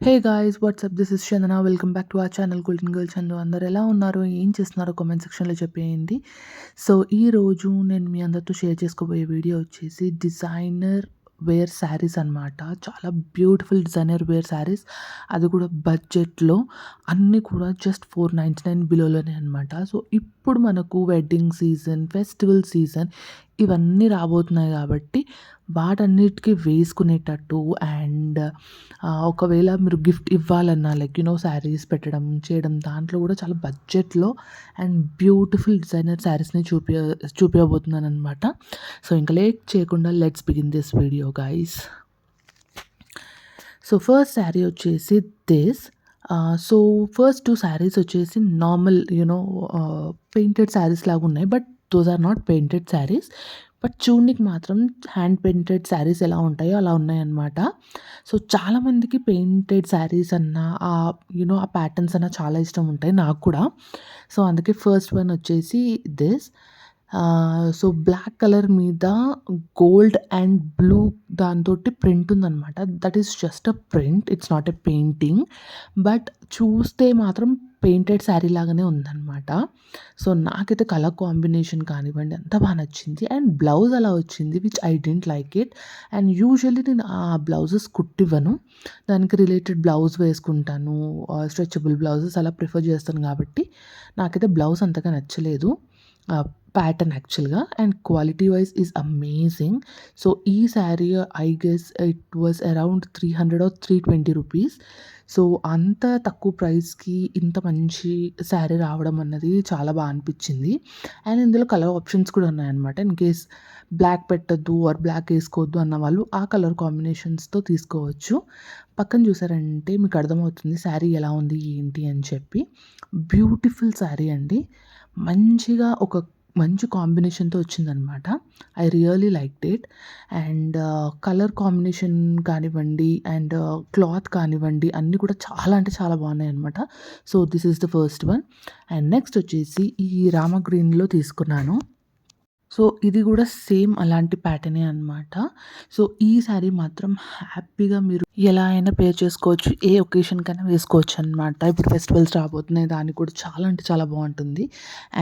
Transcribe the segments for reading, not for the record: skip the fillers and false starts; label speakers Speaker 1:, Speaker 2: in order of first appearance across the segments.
Speaker 1: Hey guys WhatsApp this is Chandana welcome back to our channel golden girl Chandu. అందరు ఎలా ఉన్నారు, ఏం చేస్తున్నారో కామెంట్ సెక్షన్లో చెప్పేయండి. సో ఈరోజు నేను మీ అందరితో షేర్ చేసుకోబోయే వీడియో వచ్చేసి డిజైనర్ వేర్ శారీస్ అనమాట. చాలా బ్యూటిఫుల్ డిజైనర్ వేర్ శారీస్, అది కూడా బడ్జెట్లో, అన్నీ కూడా జస్ట్ 499 బిలోలోనే అనమాట. సో ఇప్పుడు మనకు వెడ్డింగ్ సీజన్, ఫెస్టివల్ సీజన్ ఇవన్నీ రాబోతున్నాయి కాబట్టి వాటన్నిటికీ వేసుకునేటట్టు అండ్ ఒకవేళ మీరు గిఫ్ట్ ఇవ్వాలన్నా లైక్ శారీస్ పెట్టడం చేయడం దాంట్లో కూడా చాలా బడ్జెట్లో అండ్ బ్యూటిఫుల్ డిజైనర్ శారీస్ని చూపించబోతున్నాను అనమాట. సో ఇంకా లేట్ చేయకుండా let's begin this video guys. So first sari వచ్చేసి this. So first two saris వచ్చేసి నార్మల్ పెయింటెడ్ శారీస్ లాగా ఉన్నాయి, but those are not painted saris. But చూడ్నికి మాత్రం హ్యాండ్ పెయింటెడ్ శారీస్ ఎలా ఉంటాయో అలా ఉన్నాయన్నమాట. సో చాలామందికి పెయింటెడ్ శారీస్ అన్న ఆ ప్యాటర్న్స్ అన్న చాలా ఇష్టం ఉంటాయి, నాకు కూడా. సో అందుకే ఫస్ట్ వన్ వచ్చేసి దిస్. సో బ్లాక్ కలర్ మీద గోల్డ్ అండ్ బ్లూ దాంతో ప్రింట్ ఉందన్నమాట. That is just a print, it's not a painting. But చూస్తే మాత్రం పెయింటెడ్ శారీ లాగానే ఉందన్నమాట. సో నాకైతే కలర్ కాంబినేషన్ కానివ్వండి అంత బాగా నచ్చింది. అండ్ బ్లౌజ్ అలా వచ్చింది which I didn't like it. And usually నేను ఆ బ్లౌజెస్ కుట్టివ్వను, దానికి రిలేటెడ్ బ్లౌజ్ వేసుకుంటాను, స్ట్రెచబుల్ బ్లౌజెస్ అలా ప్రిఫర్ చేస్తాను. కాబట్టి నాకైతే బ్లౌజ్ అంతగా నచ్చలేదు ప్యాటర్న్ యాక్చువల్గా. And quality wise is amazing. So ఈ sari I guess it was around 300 or 320 rupees. So అంత తక్కువ ప్రైస్కి ఇంత మంచి శారీ రావడం అన్నది చాలా బాగా అనిపించింది. అండ్ ఇందులో కలర్ ఆప్షన్స్ కూడా ఉన్నాయన్నమాట. ఇన్ కేస్ బ్లాక్ పెట్టద్దు ఆర్ బ్లాక్ వేసుకోవద్దు అన్న వాళ్ళు ఆ కలర్ కాంబినేషన్స్తో తీసుకోవచ్చు. పక్కన చూసారంటే మీకు అర్థమవుతుంది శారీ ఎలా ఉంది ఏంటి అని చెప్పి. బ్యూటిఫుల్ శారీ అండి, మంచిగా ఒక మంచి కాంబినేషన్తో వచ్చిందనమాట. I really liked it. And colour combination కానివ్వండి అండ్ క్లాత్ కానివ్వండి అన్నీ కూడా చాలా అంటే చాలా బాగున్నాయి అనమాట. So this is the first one. And next వచ్చేసి ఈ రామ గ్రీన్లో తీసుకున్నాను. సో ఇది కూడా సేమ్ అలాంటి ప్యాటర్నే అనమాట. సో ఈ శారీ మాత్రం హ్యాపీగా మీరు ఎలా అయినా పేర్ చేసుకోవచ్చు, ఏ ఒకేషన్కైనా వేసుకోవచ్చు అనమాట. ఇప్పుడు ఫెస్టివల్స్ రాబోతున్నాయి, దానికి కూడా చాలా అంటే చాలా బాగుంటుంది.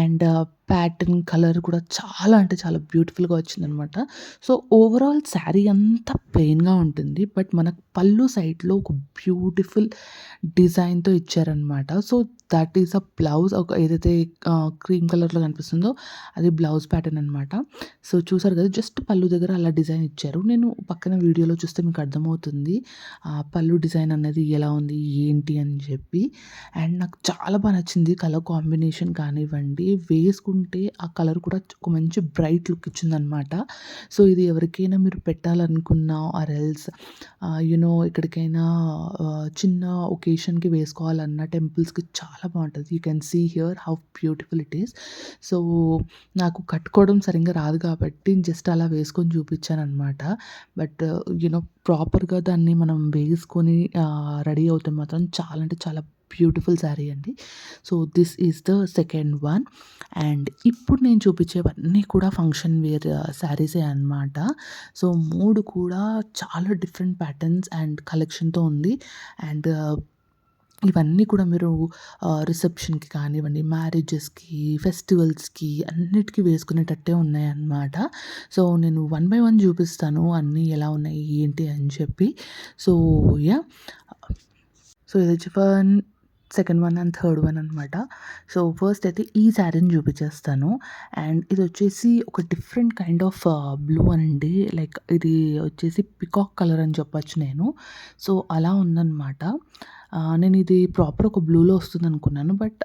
Speaker 1: అండ్ ప్యాటర్న్ కలర్ కూడా చాలా అంటే చాలా బ్యూటిఫుల్గా వచ్చిందనమాట. సో ఓవరాల్ శారీ అంతా ప్లెయిన్గా ఉంటుంది, బట్ మనకు పళ్ళు సైడ్లో ఒక బ్యూటిఫుల్ డిజైన్తో ఇచ్చారనమాట. So that is a blouse. ఒక ఏదైతే క్రీమ్ కలర్లో కనిపిస్తుందో అది బ్లౌజ్ ప్యాటర్న్ అనమాట. సో చూసారు కదా, జస్ట్ పళ్ళు దగ్గర అలా డిజైన్ ఇచ్చారు. నేను పక్కన వీడియోలో చూస్తే మీకు అర్థమవుతుంది పళ్ళు డిజైన్ అన్నది ఎలా ఉంది ఏంటి అని చెప్పి. అండ్ నాకు చాలా బాగా నచ్చింది కలర్ కాంబినేషన్ కానివ్వండి, వేసుకుంటే ఆ కలర్ కూడా ఒక మంచి బ్రైట్ లుక్ ఇచ్చిందనమాట. సో ఇది ఎవరికైనా మీరు పెట్టాలనుకున్నా ఆర్ ఎల్స్ ఎక్కడికైనా చిన్న ఒకేషన్కి వేసుకోవాలన్న టెంపుల్స్కి చాలా బాగుంటుంది. You can see here how beautiful it is. So నాకు కట్టుకోవడం సరిగ్గా రాదు కాబట్టి జస్ట్ అలా వేసుకొని చూపించాను అనమాట. బట్ ప్రాపర్గా దాన్ని మనం వేసుకొని రెడీ అవుతే మాత్రం చాలా అంటే చాలా బ్యూటిఫుల్ శారీ అండి. So this is the second one. And ఇప్పుడు నేను చూపించేవన్నీ కూడా ఫంక్షన్ వేర్ శారీసే అనమాట. సో మూడు కూడా చాలా డిఫరెంట్ ప్యాటర్న్స్ అండ్ కలెక్షన్తో ఉంది. అండ్ ఇవన్నీ కూడా మీరు రిసెప్షన్కి కానివ్వండి, మ్యారేజెస్కి, ఫెస్టివల్స్కి అన్నిటికీ వేసుకునేటట్టే ఉన్నాయన్నమాట. సో నేను వన్ బై వన్ చూపిస్తాను అన్నీ ఎలా ఉన్నాయి ఏంటి అని చెప్పి. సో యా, సో ఇది వచ్చి second one and third one అనమాట. సో ఫస్ట్ అయితే ఈ శారీని చూపించేస్తాను. అండ్ ఇది వచ్చేసి ఒక డిఫరెంట్ కైండ్ ఆఫ్ బ్లూ అండి, లైక్ ఇది వచ్చేసి పికాక్ కలర్ అని చెప్పొచ్చు నేను. సో అలా ఉందన్నమాట. నేను ఇది ప్రాపర్ ఒక బ్లూలో వస్తుంది అనుకున్నాను, బట్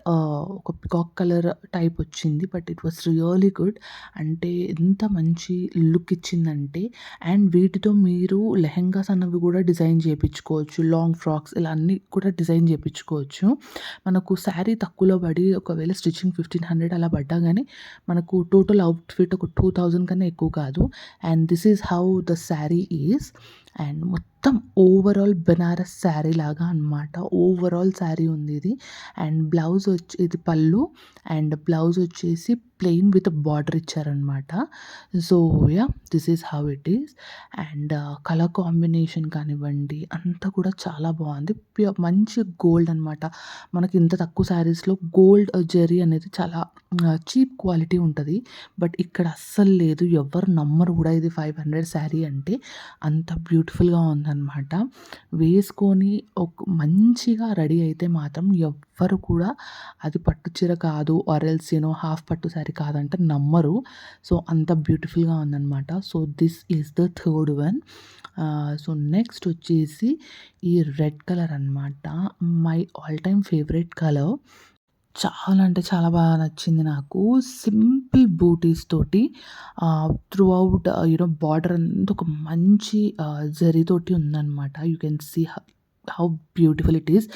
Speaker 1: ఒక పికాక్ కలర్ టైప్ వచ్చింది. But it was really good. అంటే ఎంత మంచి లుక్ ఇచ్చిందంటే. అండ్ వీటితో మీరు లెహెంగాస్ అన్నవి కూడా డిజైన్ చేయించుకోవచ్చు, లాంగ్ ఫ్రాక్స్ ఇలా అన్నీ కూడా డిజైన్ చేయించుకోవచ్చు. మనకు శారీ తక్కువలో పడి ఒకవేళ స్టిచ్చింగ్ 1500 అలా పడ్డా కానీ మనకు టోటల్ అవుట్ఫిట్ ఒక 2000 కన్నా ఎక్కువ కాదు. And this is how the sari is. And మొత్తం ఓవరాల్ బెనారస్ శారీ లాగా అనమాట. ఓవరాల్ శారీ ఉంది ఇది. అండ్ బ్లౌజ్ వచ్చి ఇది పళ్ళు, అండ్ బ్లౌజ్ వచ్చేసి ప్లెయిన్ విత్ బార్డర్ ఇచ్చారనమాట. So yeah! This is how it is. And colour combination కానివ్వండి అంతా కూడా చాలా బాగుంది. మంచి గోల్డ్ అనమాట. మనకి ఇంత తక్కువ శారీస్‌లో గోల్డ్ జరీ అనేది చాలా చీప్ క్వాలిటీ ఉంటది. బట్ ఇక్కడ అస్సలు లేదు. ఎవ్వరు నమ్మరు కూడా ఇది 500 శారీ అంటే. అంత బ్యూటిఫుల్‌గా ఉందనమాట. వేసుకొని మంచిగా రెడీ అయితే మాత్రం ఎవ్వరు కూడా అది పట్టు చీర కాదు ఆర్ ఎల్స్ హాఫ్ పట్టు శారీ కాదంటే నమ్మరు. సో అంత బ్యూటిఫుల్‌గా ఉందనమాట. So this is the third one. So next వచ్చేసి ఈ రెడ్ కలర్ అనమాట. My all time favourite colour. చాలా అంటే చాలా బాగా నచ్చింది నాకు. సింపుల్ బూటీస్ తోటి త్రూ ఔట్ బార్డర్ అంతా ఒక మంచి జరీతోటి ఉందనమాట. You can see how beautiful it is.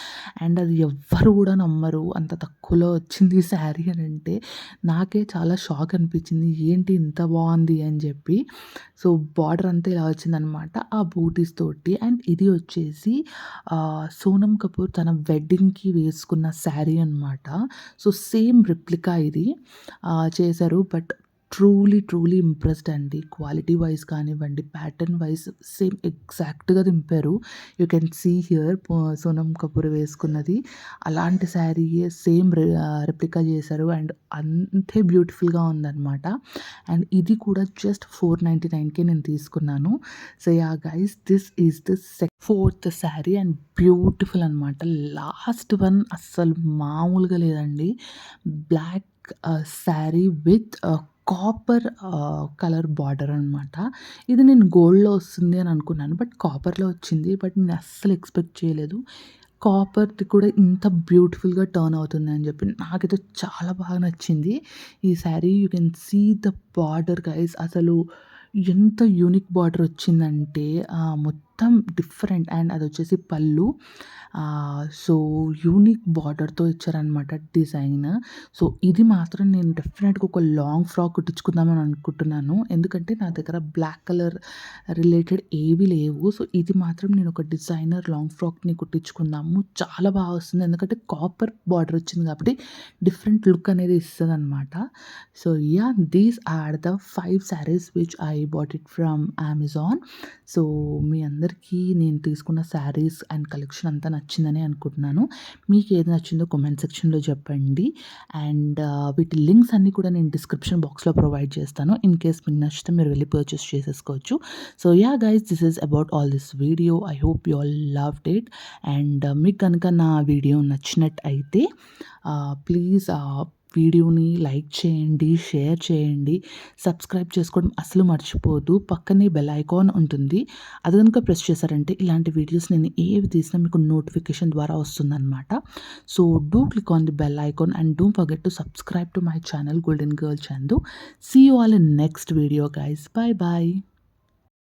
Speaker 1: And అది ఎవ్వరు కూడా నమ్మరు. అంత తక్కువలో వచ్చింది ఈ శారీ అని అంటే నాకే చాలా షాక్ అనిపించింది. ఏంటి ఇంత బాగుంది అని చెప్పి. సో బార్డర్ అంతా ఇలా వచ్చిందనమాట ఆ బూటీస్ తోటి. అండ్ ఇది వచ్చేసి సోనమ్ కపూర్ తన వెడ్డింగ్‌కి వేసుకున్న శారీ అనమాట. సో సేమ్ రిప్లికా ఇది చేశారు. బట్ ట్రూలీ ఇంప్రెస్డ్ అండి. క్వాలిటీ వైస్ కానివ్వండి, ప్యాటర్న్ వైస్ సేమ్ ఎగ్జాక్ట్‌గా దింపారు. You can see here Sonam Kapoor వేసుకున్నది. అలాంటి శారీయే సేమ్ రెప్లికా చేశారు. అండ్ అంతే బ్యూటిఫుల్‌గా ఉందనమాట. అండ్ ఇది కూడా జస్ట్ 499కే నేను తీసుకున్నాను. So yeah guys, this is the fourth sari and beautiful అనమాట. లాస్ట్ వన్ అస్సలు మామూలుగా లేదండి. Black sari with copper colour border అనమాట. ఇది నేను గోల్డ్‌లో వస్తుంది అని అనుకున్నాను. బట్ కాపర్‌లో వచ్చింది. బట్ నేను అస్సలు ఎక్స్‌పెక్ట్ చేయలేదు. కాపర్‌ది కూడా ఇంత బ్యూటిఫుల్‌గా టర్న్ అవుతుంది అని చెప్పి. నాకైతే చాలా బాగా నచ్చింది ఈ sari. You can see the border guys. అసలు ఎంత యూనిక్ బార్డర్ వచ్చిందంటే మొత్తం డిఫరెంట్. అండ్ అదొచ్చేసి పళ్ళు. సో యూనిక్ బార్డర్‌తో ఇచ్చారనమాట డిజైన్. సో ఇది మాత్రం నేను డెఫినెట్‌గా ఒక లాంగ్ ఫ్రాక్ కుట్టించుకుందామని అనుకుంటున్నాను. ఎందుకంటే నా దగ్గర బ్లాక్ కలర్ రిలేటెడ్ ఏవి లేవు. సో ఇది మాత్రం నేను ఒక డిజైనర్ లాంగ్ ఫ్రాక్‌ని కుట్టించుకుందాము. చాలా బాగా వస్తుంది. ఎందుకంటే కాపర్ బార్డర్ వచ్చింది కాబట్టి డిఫరెంట్ లుక్ అనేది ఇస్తదనమాట. So yeah! These are the 5 saris which I bought it from Amazon. So మీ అందరికీ నేను తీసుకున్న శారీస్ అండ్ కలెక్షన్ అంతా నచ్చిందని అనుకుంటున్నాను. మీకు ఏది నచ్చిందో కామెంట్ సెక్షన్‌లో చెప్పండి. అండ్ వీటి లింక్స్ అన్నీ కూడా నేను డిస్క్రిప్షన్ బాక్స్‌లో ప్రొవైడ్ చేస్తాను. ఇన్ కేస్ మీకు నచ్చితే మీరు వెళ్ళి పర్చేస్ చేసేసుకోవచ్చు. So yeah guys, this is about all this video. I hope you all loved it. And మీకు కనుక నా వీడియో నచ్చినట్టయితే ప్లీజ్ వీడియోని లైక్ చేయండి, షేర్ చేయండి, సబ్స్క్రైబ్ చేసుకోవడం అసలు మర్చిపోవద్దు. పక్కనే బెల్ ఐకాన్ ఉంటుంది. అది కనుక ప్రెస్ చేశారంటే ఇలాంటి వీడియోస్ నేను ఏవి తీసినా మీకు నోటిఫికేషన్ ద్వారా వస్తుందన్నమాట. So do click on the bell icon and don't forget to subscribe to my channel golden girl Chandu. See you all in next video guys. Bye by.